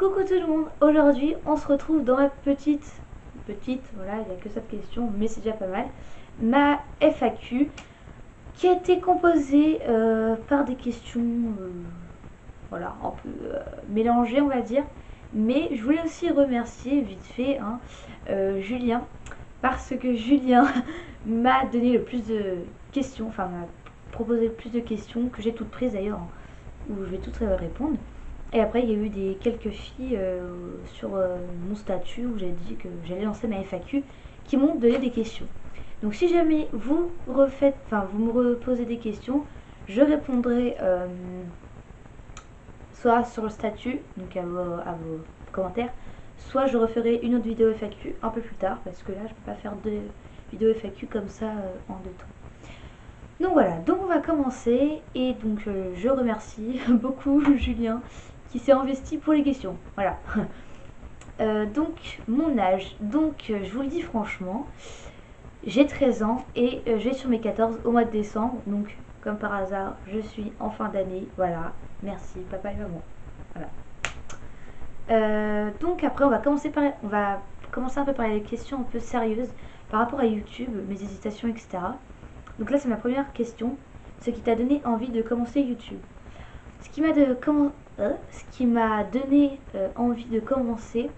Coucou tout le monde, aujourd'hui on se retrouve dans ma petite, voilà, il n'y a que cette question, mais c'est déjà pas mal, ma FAQ qui a été composée par des questions, voilà, un peu mélangées on va dire, mais je voulais aussi remercier vite fait Julien, parce que Julien m'a donné le plus de questions, enfin m'a proposé le plus de questions que j'ai toutes prises d'ailleurs, où je vais toutes répondre. Et après, il y a eu quelques filles sur mon statut où j'ai dit que j'allais lancer ma FAQ qui m'ont donné des questions. Donc si jamais vous vous me reposez des questions, je répondrai soit sur le statut, donc à vos commentaires, soit je referai une autre vidéo FAQ un peu plus tard parce que là je peux pas faire deux vidéos FAQ comme ça en deux temps. Donc voilà, donc on va commencer et donc je remercie beaucoup Julien qui s'est investi pour les questions. Voilà. Donc mon âge, donc je vous le dis franchement, j'ai 13 ans et je vais sur mes 14 au mois de décembre, donc comme par hasard je suis en fin d'année, voilà, merci papa et maman. Voilà. Donc après on va commencer un peu par les questions un peu sérieuses par rapport à YouTube, mes hésitations, etc. Donc là c'est ma première question, ce qui t'a donné envie de commencer YouTube. Ce qui m'a donné envie de commencer,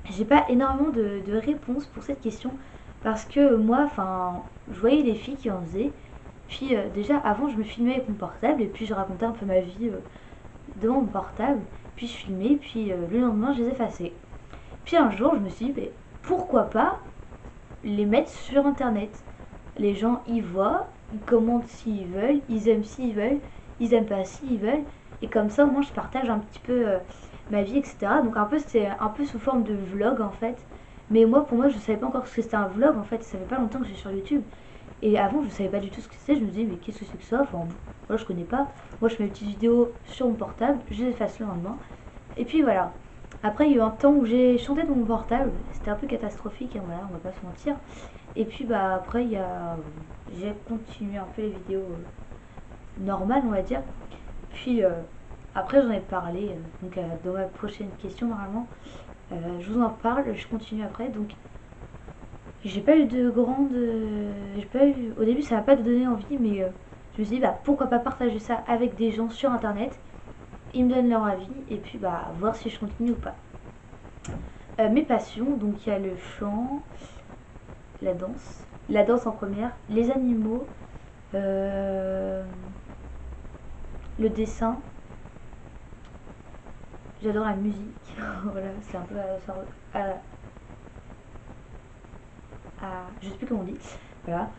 j'ai pas énormément de réponses pour cette question parce que moi, je voyais les filles qui en faisaient. Puis déjà avant, je me filmais avec mon portable et puis je racontais un peu ma vie devant mon portable. Puis je filmais, puis le lendemain, je les effaçais. Puis un jour, je me suis dit, mais pourquoi pas les mettre sur internet. Les gens y voient, ils commentent s'ils veulent, ils aiment s'ils veulent, ils aiment pas s'ils veulent. Et comme ça, au moins, je partage un petit peu ma vie, etc. Donc un peu, c'est un peu sous forme de vlog en fait. Mais moi, pour moi, je savais pas encore ce que c'était un vlog en fait. Ça fait pas longtemps que je suis sur YouTube. Et avant, je savais pas du tout ce que c'était. Je me disais, mais qu'est-ce que c'est que ça? Enfin, voilà, je connais pas. Moi, je fais mes petites vidéos sur mon portable, je les efface le lendemain. Et puis voilà. Après, il y a eu un temps où j'ai chanté de mon portable. C'était un peu catastrophique, hein, voilà, on va pas se mentir. Et puis bah après, j'ai continué un peu les vidéos normales, on va dire. Puis après, j'en ai parlé. Donc dans ma prochaine question, normalement, je vous en parle. Je continue après. Donc j'ai pas eu de grande, au début, ça m'a pas donné envie, mais je me suis dit bah pourquoi pas partager ça avec des gens sur internet. Ils me donnent leur avis et puis bah voir si je continue ou pas. Mes passions, donc il y a le chant, la danse en première, les animaux, le dessin, j'adore la musique, voilà, c'est un peu je sais plus comment on dit, voilà.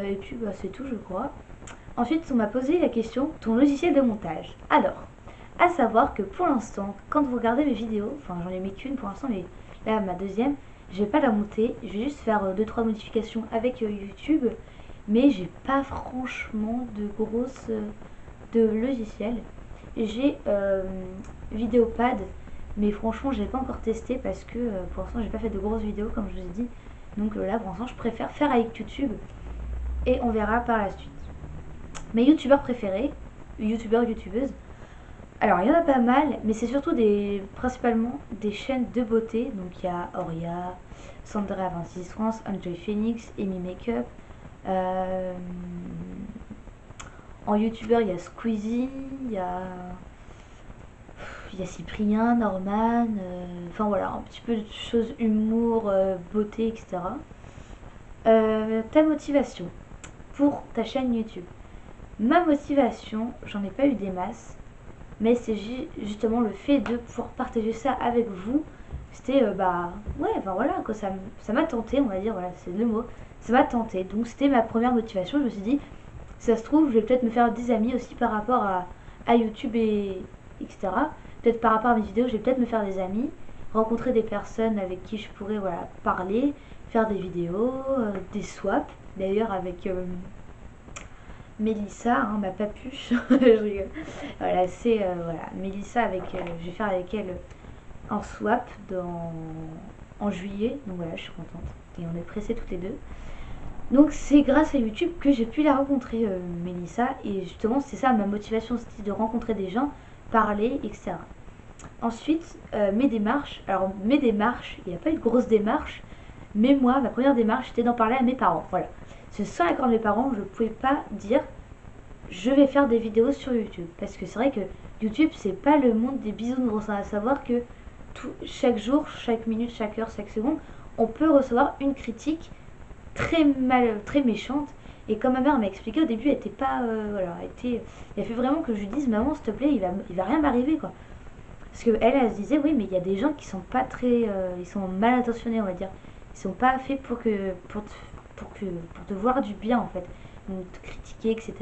Et puis bah, c'est tout je crois. Ensuite on m'a posé la question, ton logiciel de montage. Alors, à savoir que pour l'instant, quand vous regardez mes vidéos, enfin j'en ai mis qu'une pour l'instant, mais là ma deuxième, je vais pas la monter, je vais juste faire 2-3 modifications avec YouTube, mais j'ai pas franchement de logiciel. J'ai Vidéopad, mais franchement j'ai pas encore testé parce que pour l'instant j'ai pas fait de grosses vidéos comme je vous ai dit. Donc là pour l'instant je préfère faire avec YouTube et on verra par la suite. Mes youtubeurs préférés, youtubeuses, alors il y en a pas mal, mais c'est surtout principalement des chaînes de beauté. Donc il y a Auria, Sandra 26 France, Enjoy Phoenix, Amy Makeup. En youtubeur il y a Squeezie, il y a Cyprien, Norman, enfin voilà, un petit peu de choses humour, beauté, etc. Ta motivation pour ta chaîne YouTube. Ma motivation, j'en ai pas eu des masses, mais c'est justement le fait de pouvoir partager ça avec vous. C'était bah ouais, enfin voilà quoi, ça m'a tenté, on va dire, voilà, c'est le mot, ça m'a tenté. Donc c'était ma première motivation. Je me suis dit, ça se trouve, je vais peut-être me faire des amis aussi par rapport à YouTube et etc. Peut-être par rapport à mes vidéos, je vais peut-être me faire des amis, rencontrer des personnes avec qui je pourrais voilà parler, faire des vidéos, des swaps. D'ailleurs avec Mélissa, hein, ma papuche, je rigole. Voilà, c'est voilà, Mélissa je vais faire avec elle un swap en juillet, donc voilà, je suis contente. Et on est pressés toutes les deux. Donc c'est grâce à YouTube que j'ai pu la rencontrer, Mélissa, et justement c'est ça ma motivation, c'était de rencontrer des gens, parler, etc. Ensuite, mes démarches, alors mes démarches, il n'y a pas eu de grosse démarche, mais moi, ma première démarche, c'était d'en parler à mes parents, voilà. Parce que sans l'accord de mes parents, je ne pouvais pas dire je vais faire des vidéos sur YouTube. Parce que c'est vrai que YouTube, c'est pas le monde des bisounours, hein, à savoir que chaque jour, chaque minute, chaque heure, chaque seconde, on peut recevoir une critique très méchante. Et comme ma mère m'a expliqué au début, elle était pas. Voilà, elle fait vraiment que je lui dise maman, s'il te plaît, il va rien m'arriver quoi. Parce qu'elle, elle se disait oui, mais il y a des gens qui sont pas très. Ils sont mal intentionnés, on va dire. Ils sont pas faits pour te voir du bien en fait. Donc te critiquer, etc.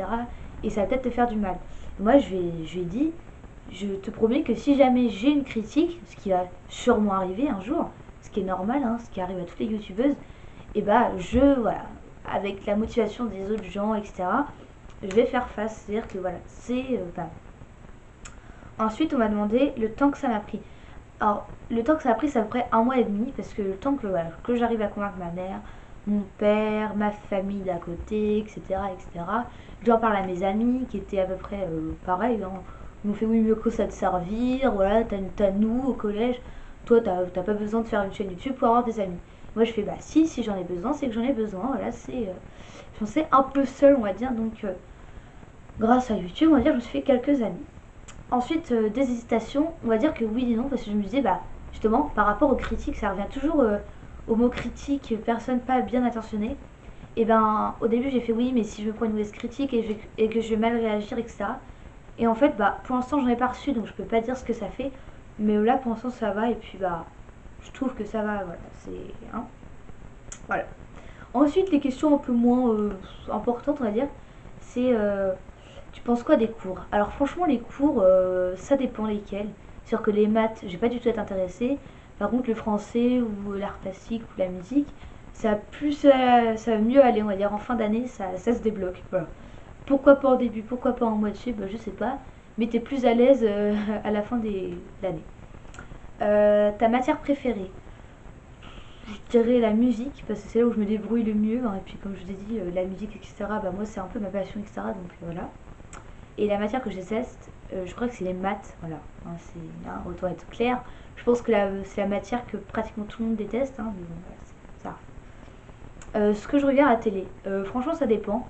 Et ça va peut-être te faire du mal. Moi, je lui ai dit je te promets que si jamais j'ai une critique, ce qui va sûrement arriver un jour, ce qui est normal, hein, ce qui arrive à toutes les youtubeuses, et bah voilà, avec la motivation des autres gens, etc., je vais faire face. C'est-à-dire que voilà, ensuite, on m'a demandé le temps que ça m'a pris. Alors, le temps que ça a pris, c'est à peu près 1 mois et demi, parce que le temps que, voilà, que j'arrive à convaincre ma mère, mon père, ma famille d'à côté, etc., etc. J'en parle à mes amis, qui étaient à peu près pareil, hein. Ils m'ont fait oui, mieux que ça te servir, voilà, t'as nous au collège, toi t'as pas besoin de faire une chaîne YouTube pour avoir des amis. Moi je fais bah si j'en ai besoin, c'est que j'en ai besoin, voilà, j'en sais un peu seule, on va dire, donc grâce à YouTube, on va dire, je me suis fait quelques amis. Ensuite, des hésitations, on va dire que oui et non, parce que je me disais, bah, justement, par rapport aux critiques, ça revient toujours aux mots critiques, personne pas bien intentionné. Et ben, au début, j'ai fait oui, mais si je me prends une mauvaise critique et que je vais mal réagir, etc. Et en fait, bah, pour l'instant, j'en ai pas reçu, donc je peux pas dire ce que ça fait. Mais là, pour l'instant, ça va, et puis, bah, je trouve que ça va, voilà, c'est. Hein, voilà. Ensuite, les questions un peu moins importantes, on va dire, c'est tu penses quoi des cours? Alors franchement, les cours, ça dépend lesquels. C'est sûr que les maths, j'ai pas du tout être intéressée. Par contre, le français ou l'art plastique ou la musique, ça va mieux aller, on va dire. En fin d'année, ça se débloque. Voilà. Pourquoi pas au début, pourquoi pas en moitié, bah, je sais pas. Mais t'es plus à l'aise à la fin de l'année. Ta matière préférée? Je dirais la musique, parce que c'est là où je me débrouille le mieux, hein. Et puis comme je vous ai dit, la musique, etc., bah, moi c'est un peu ma passion, etc. Donc voilà. Et la matière que je déteste, je crois que c'est les maths, voilà. Hein, hein, autant être clair. Je pense que c'est la matière que pratiquement tout le monde déteste, hein, mais bon, voilà, c'est ça. Ce que je regarde à la télé, franchement ça dépend.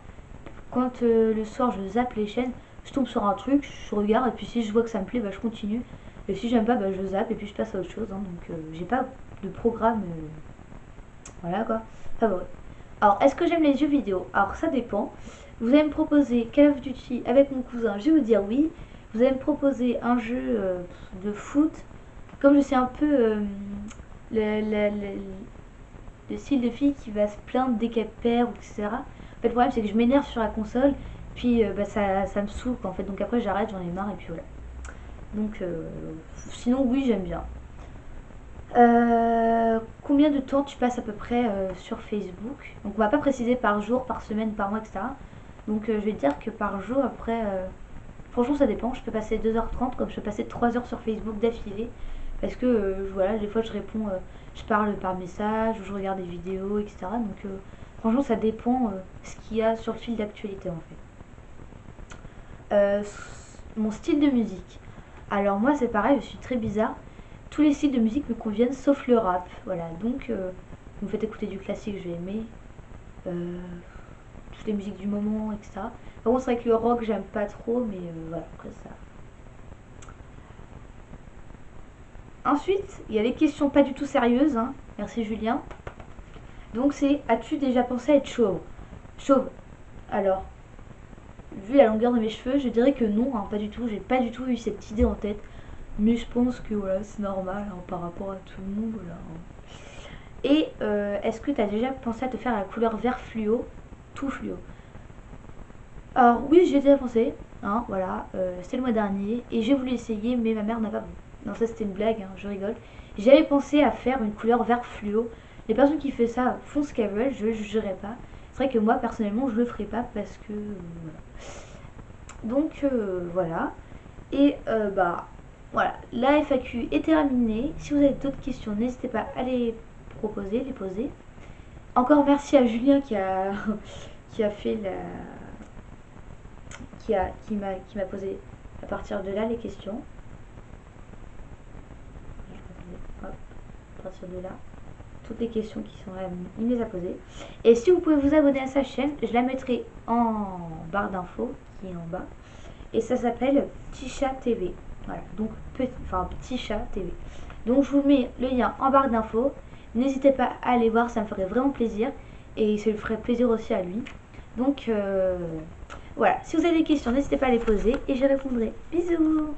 Quand le soir je zappe les chaînes, je tombe sur un truc, je regarde, et puis si je vois que ça me plaît, bah, je continue. Et si j'aime pas, bah, je zappe, et puis je passe à autre chose. Hein, donc j'ai pas de programme, voilà quoi, favori. Alors, est-ce que j'aime les jeux vidéo? Alors, ça dépend. Vous allez me proposer Call of Duty avec mon cousin, je vais vous dire oui. Vous allez me proposer un jeu de foot. Comme je suis un peu le style de fille qui va se plaindre dès qu'elle perd, etc. En fait, le problème, c'est que je m'énerve sur la console. Puis, bah, ça me saoule, en fait. Donc après, j'arrête, j'en ai marre, et puis voilà. Donc, sinon, oui, j'aime bien. Combien de temps tu passes à peu près sur Facebook? Donc on va pas préciser par jour, par semaine, par mois, etc. Donc je vais dire que par jour, après, franchement ça dépend, je peux passer 2h30 comme je peux passer 3 heures sur Facebook d'affilée. Parce que voilà, des fois je réponds, je parle par message, ou je regarde des vidéos, etc. Donc franchement ça dépend ce qu'il y a sur le fil d'actualité en fait. Mon style de musique. Alors moi c'est pareil, je suis très bizarre. Tous les styles de musique me conviennent sauf le rap. Voilà, donc vous me faites écouter du classique, je vais aimer. Euh, Toutes les musiques du moment, etc. Par contre, c'est vrai que le rock, j'aime pas trop, mais voilà, après ça. Ensuite, il y a les questions pas du tout sérieuses, hein. Merci Julien. Donc c'est, as-tu déjà pensé à être chauve? Chauve. Alors, vu la longueur de mes cheveux, je dirais que non, hein, pas du tout. J'ai pas du tout eu cette idée en tête. Mais je pense que voilà, c'est normal hein, par rapport à tout le monde. Voilà. Et est-ce que tu as déjà pensé à te faire la couleur vert fluo? Tout fluo. Alors oui, j'ai déjà pensé. Hein, voilà, c'était le mois dernier. Et j'ai voulu essayer, mais ma mère n'a pas voulu. Non, ça c'était une blague, hein, je rigole. J'avais pensé à faire une couleur vert fluo. Les personnes qui font ça font ce qu'elles veulent, je ne jugerai pas. C'est vrai que moi, personnellement, je le ferai pas parce que... voilà. Donc, voilà. Et bah, voilà, la FAQ est terminée. Si vous avez d'autres questions, n'hésitez pas à les proposer, les poser. Encore merci à Julien qui a, qui a fait la. Qui m'a posé à partir de là les questions. Hop, à partir de là. Toutes les questions qui sont là, il me les a posées. Et si vous pouvez vous abonner à sa chaîne, je la mettrai en barre d'infos qui est en bas. Et ça s'appelle Petit Chat TV. Voilà, donc Petit Chat TV. Donc je vous mets le lien en barre d'infos. N'hésitez pas à aller voir, ça me ferait vraiment plaisir. Et ça lui ferait plaisir aussi à lui. Donc voilà, si vous avez des questions, n'hésitez pas à les poser et je répondrai. Bisous!